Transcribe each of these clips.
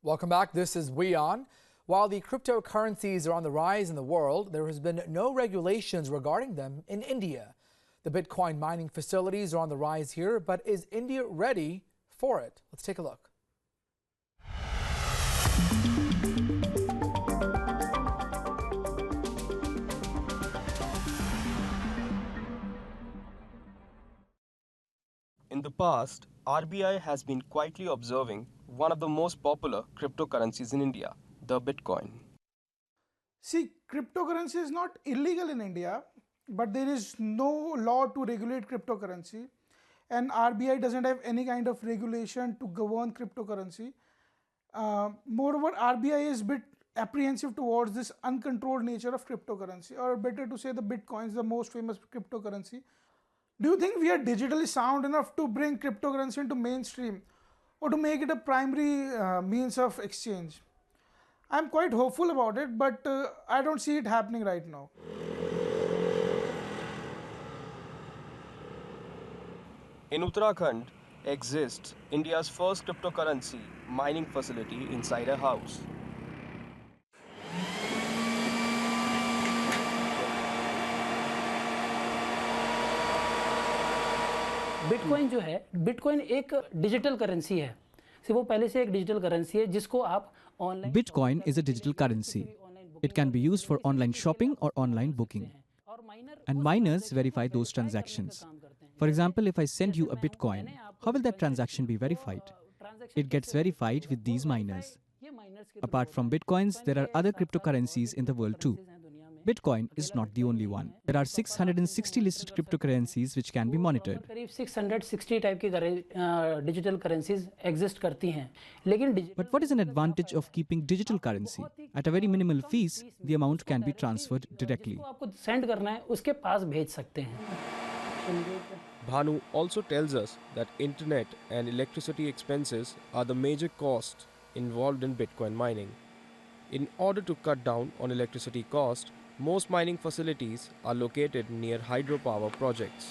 Welcome back. This is WION. While the cryptocurrencies are on the rise in the world, there has been no regulations regarding them in India. The Bitcoin mining facilities are on the rise here, but is India ready for it? Let's take a look. In the past, RBI has been quietly observing one of the most popular cryptocurrencies in India, the Bitcoin. See, cryptocurrency is not illegal in India, but there is no law to regulate cryptocurrency, and RBI doesn't have any kind of regulation to govern cryptocurrency. Moreover, RBI is a bit apprehensive towards this uncontrolled nature of cryptocurrency, or better to say the Bitcoin is the most famous cryptocurrency. Do you think we are digitally sound enough to bring cryptocurrency into mainstream or to make it a primary means of exchange? I'm quite hopeful about it, but I don't see it happening right now. In Uttarakhand exists India's first cryptocurrency mining facility inside a house. Bitcoin जो है, bitcoin एक digital currency है। वो पहले से एक digital currency है जिसको आप online Bitcoin is a digital currency. It can be used for online shopping or online booking. And miners verify those transactions. For example, if I send you a Bitcoin, how will that transaction be verified? It gets verified with these miners. Apart from Bitcoins, there are other cryptocurrencies in the world too. Bitcoin is not the only one. There are 660 listed cryptocurrencies which can be monitored. करीब 660 type की digital currencies exist करती हैं, लेकिन But what is an advantage of keeping digital currency? At a very minimal fees, the amount can be transferred directly. आपको send करना है उसके पास भेज सकते हैं। Bhanu also tells us that internet and electricity expenses are the major costs involved in Bitcoin mining. In order to cut down on electricity cost, most mining facilities are located near hydropower projects.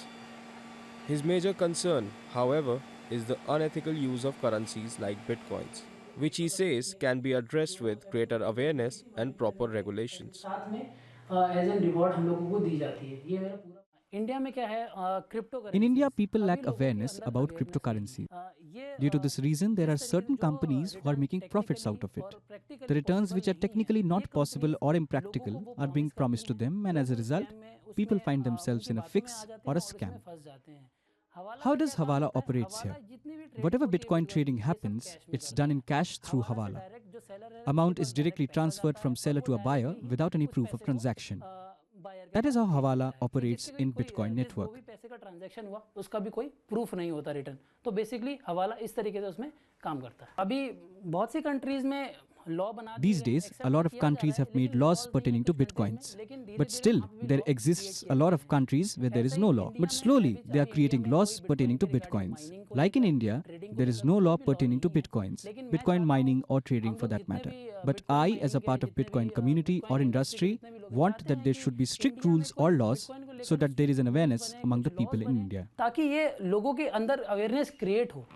His major concern, however, is the unethical use of currencies like Bitcoins, which he says can be addressed with greater awareness and proper regulations. साथ में as an reward हम लोगों को दी जाती है। ये मेरा पूरा इंडिया में क्या है cryptocurrency. In India, people lack awareness about cryptocurrency. Due to this reason, there are certain companies who are making profits out of it. The returns which are technically not possible or impractical are being promised to them, and as a result, people find themselves in a fix or a scam. How does Hawala operates here? Whatever Bitcoin trading happens, it's done in cash through Hawala. Amount is directly transferred from seller to a buyer without any proof of transaction. That is how Hawala operates in Bitcoin network. पैसे का transaction हुआ उसका भी कोई proof नहीं होता return, तो basically हवाला इस तरीके से उसमें काम करता है। अभी बहुत सी कंट्रीज में लॉ बना These days, a lot of countries have made laws pertaining to Bitcoins. But still, there exists a lot of countries where there is no law. But slowly, they are creating laws pertaining to Bitcoins. Like in India, there is no law pertaining to Bitcoins, Bitcoin mining or trading for that matter. But I, as a part of Bitcoin community or industry, want that there should be strict rules or laws so that there is an awareness among the people in India. ताकि ये लोगों के अंदर awareness create हो।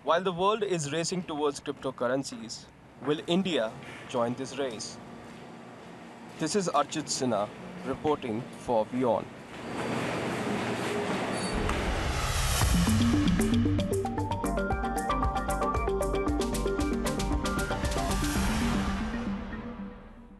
While the world is racing towards cryptocurrencies, will India join this race? This is Archit Sinha reporting for WION.